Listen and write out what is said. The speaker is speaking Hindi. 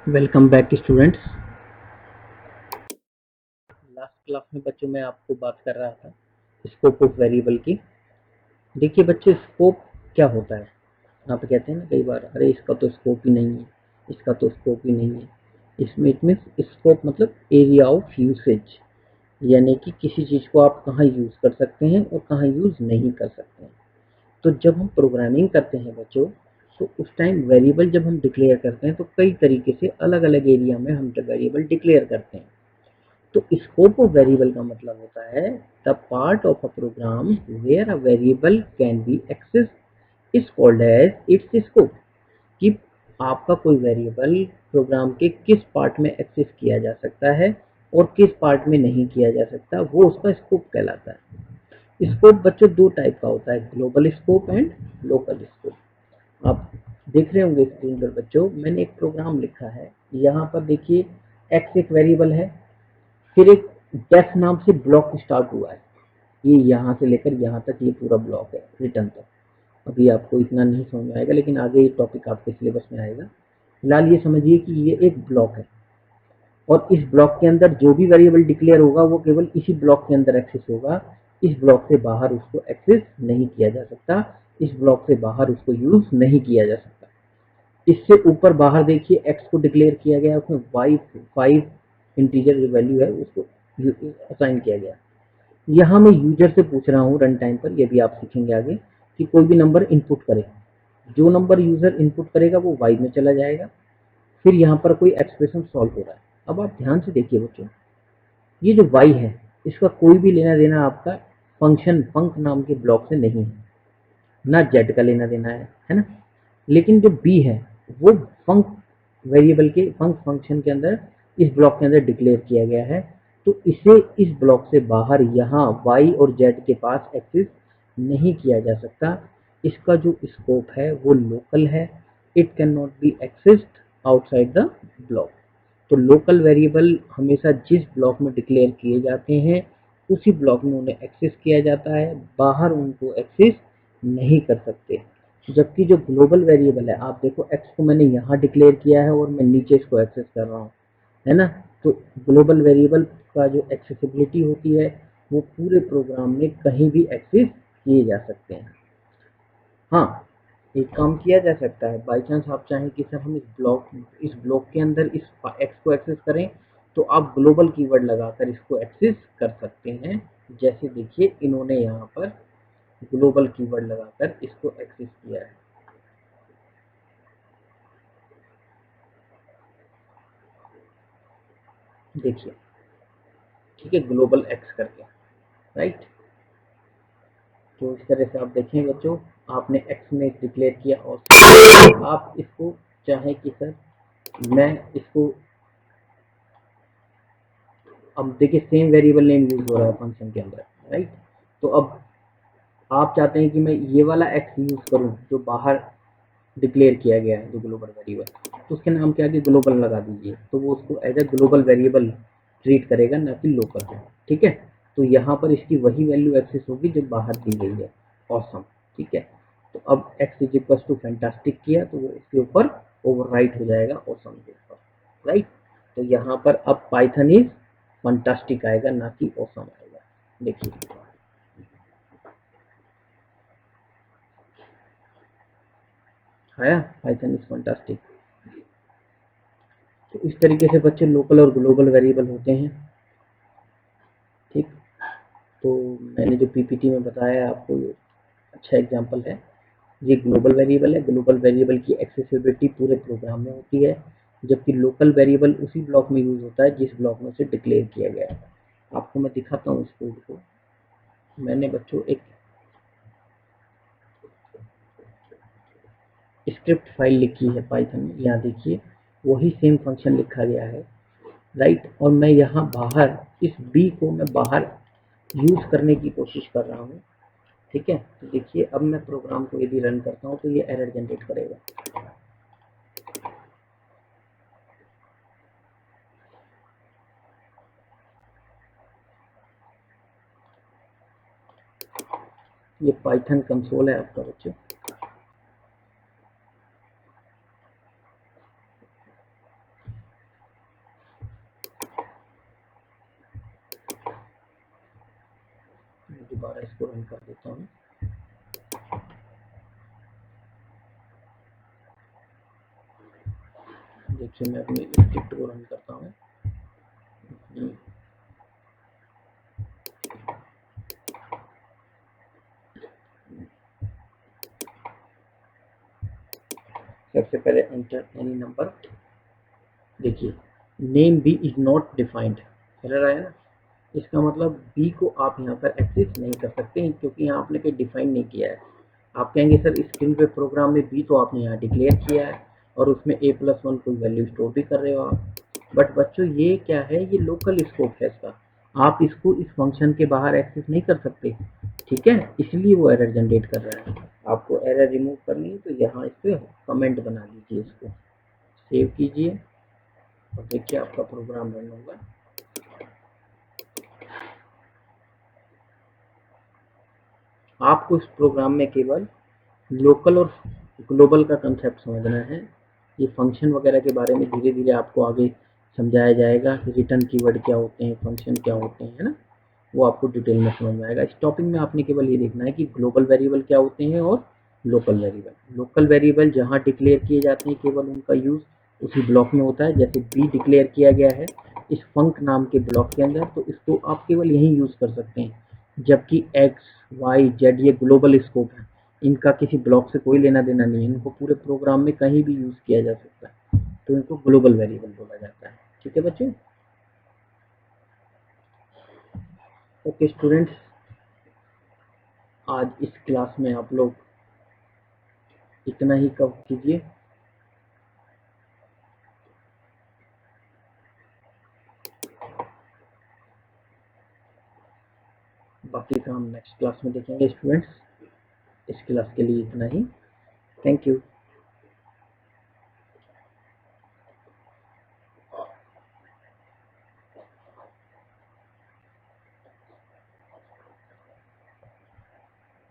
Welcome back students. Last class में बच्चों मैं आपको बात कर रहा था स्कोप ऑफ वेरिएबल की। देखिए बच्चे, स्कोप क्या होता है? आप कहते हैं ना कई बार, अरे इसका तो स्कोप ही नहीं है, इसका तो स्कोप ही नहीं है। इसमें इट मीन्स स्कोप मतलब एरिया ऑफ यूसेज, यानी कि किसी चीज़ को आप कहाँ यूज़ कर सकते हैं और कहाँ यूज़ नहीं कर सकते हैं। तो जब हम प्रोग्रामिंग करते हैं बच्चों, तो उस टाइम वेरिएबल जब हम डिक्लेयर करते हैं तो कई तरीके से अलग अलग एरिया में हम वेरिएबल डिक्लेयर करते हैं। तो स्कोप ऑफ वेरिएबल का मतलब होता है the part of a program where a variable can be access is called as its scope. कि आपका कोई वेरिएबल प्रोग्राम के किस पार्ट में एक्सेस किया जा सकता है और किस पार्ट में नहीं किया जा सकता, वो उसका स्कोप कहलाता है। स्कोप बच्चों दो टाइप का होता है, global scope and local scope. आप देख रहे होंगे स्क्रीन पर बच्चों, मैंने एक प्रोग्राम लिखा है। यहाँ पर देखिए एक्स एक वेरिएबल है, फिर एक डेफ नाम से ब्लॉक स्टार्ट हुआ है। ये यहाँ से लेकर यहाँ तक ये पूरा ब्लॉक है रिटर्न तक। अभी आपको इतना नहीं समझ में आएगा, लेकिन आगे ये टॉपिक आपके सिलेबस में आएगा। फिलहाल ये समझिए कि ये एक ब्लॉक है और इस ब्लॉक के अंदर जो भी वेरिएबल डिक्लेयर होगा वो केवल इसी ब्लॉक के अंदर एक्सेस होगा। इस ब्लॉक से बाहर उसको एक्सेस नहीं किया जा सकता, इस ब्लॉक से बाहर उसको यूज नहीं किया जा सकता। इससे ऊपर बाहर देखिए एक्स को डिक्लेयर किया गया, उसमें वाई 5 इंटीजर जो वैल्यू है उसको असाइन किया गया। यहाँ मैं यूजर से पूछ रहा हूँ रन टाइम पर, ये भी आप सीखेंगे आगे, कि कोई भी नंबर इनपुट करे। जो नंबर यूजर इनपुट करेगा वो वाई में चला जाएगा। फिर यहाँ पर कोई एक्सप्रेशन सॉल्व हो रहा है। अब आप ध्यान से देखिए बच्चों, ये जो वाई है इसका कोई भी लेना देना आपका फंक्शन फंक नाम के ब्लॉक से नहीं है, ना जेड का लेना देना है ना। लेकिन जो बी है वो फंक वेरिएबल के फंक फंक्शन के अंदर इस ब्लॉक के अंदर डिक्लेयर किया गया है। तो इसे इस ब्लॉक से बाहर यहाँ वाई और जेड के पास एक्सेस नहीं किया जा सकता। इसका जो स्कोप है वो लोकल है। It can not be accessed outside the block. तो लोकल वेरिएबल हमेशा जिस ब्लॉक में डिक्लेयर किए जाते हैं उसी ब्लॉक में उन्हें एक्सेस किया जाता है, बाहर उनको एक्सेस नहीं कर सकते। जबकि जो ग्लोबल वेरिएबल है, आप देखो एक्स को मैंने यहाँ डिक्लेयर किया है और मैं नीचे इसको एक्सेस कर रहा हूँ, है ना। तो ग्लोबल वेरिएबल का जो एक्सेसिबिलिटी होती है वो पूरे प्रोग्राम में कहीं भी एक्सेस किए जा सकते हैं। हाँ, एक काम किया जा सकता है, बाई चांस आप चाहें कि सर हम इस ब्लॉक के अंदर इस एक्स को एक्सेस करें, तो आप ग्लोबल कीवर्ड लगाकर इसको एक्सेस कर सकते हैं। जैसे देखिए इन्होंने यहाँ पर ग्लोबल कीवर्ड लगाकर इसको एक्सेस किया है। देखिए, ठीक है, ग्लोबल एक्स करके, राइट। तो इस तरह से आप देखें बच्चों, आपने एक्स में डिक्लेयर किया और आप इसको चाहें कि सर मैं इसको, अब देखिए सेम वेरिएबल नेम यूज हो रहा है फंक्शन के अंदर, राइट। तो अब आप चाहते हैं कि मैं ये वाला एक्स यूज करूं जो बाहर डिक्लेयर किया गया है, जो ग्लोबल वेरिएबल, तो उसके नाम के आगे ग्लोबल लगा दीजिए, तो वो उसको as a global variable treat करेगा, ना कि लोकल। ठीक है, तो यहाँ पर इसकी वही वैल्यू एक्सेस होगी जो बाहर दी गई है। ऑसम, ठीक है। तो अब X is equal to fantastic किया तो वो इसके ऊपर ओवरराइट हो जाएगा ऑसम के ऊपर, राइट। तो यहाँ पर अब पाइथन इज फैंटास्टिक आएगा, ना कि ऑसम आएगा। देखिए, आया पाइथन इज फैंटास्टिक। तो इस तरीके से बच्चे लोकल और ग्लोबल वेरिएबल होते हैं। ठीक, तो मैंने जो पीपीटी में बताया आपको, ये अच्छा एग्जांपल है। ये ग्लोबल वेरिएबल है। ग्लोबल वेरिएबल की एक्सेसिबिलिटी पूरे प्रोग्राम में होती है, जबकि लोकल वेरिएबल उसी ब्लॉक में यूज होता है जिस ब्लॉक में उसे डिक्लेयर किया गया है। आपको मैं दिखाता हूँ इस कोड को। मैंने बच्चों एक स्क्रिप्ट फाइल लिखी है पाइथन में, यहाँ देखिए वही सेम फंक्शन लिखा गया है, राइट। और मैं यहाँ बाहर इस बी को मैं बाहर यूज करने की कोशिश कर रहा हूँ। ठीक है, तो देखिए अब मैं प्रोग्राम को यदि रन करता हूँ तो ये एरर जनरेट करेगा। ये पाइथन कंसोल है आपका बच्चों। दोबारा इसको रन कर देता हूँ। देखिए मैं अपने स्क्रिप्ट को रन करता हूँ। सबसे पहले एंटर एनी नंबर। देखिए name B is not defined, error आया ना। इसका मतलब बी को आप यहाँ पर एक्सेस नहीं कर सकते क्योंकि यहाँ आपने कोई डिफाइन नहीं किया है। आप कहेंगे सर स्क्रीन पे प्रोग्राम में बी तो आपने यहाँ डिक्लेयर किया है और उसमें a+1 कोई वैल्यू स्टोर भी कर रहे हो आप। बट बच्चों ये क्या है, ये लोकल स्कोप है इसका, आप इसको इस फंक्शन के बाहर एक्सेस नहीं कर सकते, ठीक है, इसलिए वो एरर जनरेट कर रहा है। आपको एरर रिमूव करनी है तो यहाँ इस पर कमेंट बना लीजिए, इसको सेव कीजिए और देखिए आपका प्रोग्राम रन होगा। आपको इस प्रोग्राम में केवल लोकल और ग्लोबल का कंसेप्ट समझना है। ये फंक्शन वगैरह के बारे में धीरे धीरे आपको आगे समझाया जाएगा कि रिटर्न कीवर्ड क्या होते हैं, फंक्शन क्या होते हैं, है ना, वो आपको डिटेल में समझ में आएगा। इस टॉपिक में आपने केवल ये देखना है कि ग्लोबल वेरिएबल क्या होते हैं और लोकल वेरिएबल। लोकल वेरिएबल जहाँ डिक्लेयर किए जाते हैं केवल उनका यूज उसी ब्लॉक में होता है। जैसे बी डिक्लेयर किया गया है इस फंक नाम के ब्लॉक के अंदर, तो इसको आप केवल यहीं यूज कर सकते हैं। जबकि एक्स वाई जेड ये ग्लोबल स्कोप है, इनका किसी ब्लॉक से कोई लेना देना नहीं है, इनको पूरे प्रोग्राम में कहीं भी यूज किया जा सकता है, तो इनको ग्लोबल वेरिएबल बोला जाता है। ठीक है बच्चों। ओके स्टूडेंट्स, आज इस क्लास में आप लोग इतना ही कवर कीजिए। बाकी काम नेक्स्ट क्लास में देखेंगे स्टूडेंट्स। इस क्लास के लिए इतना ही। Thank you.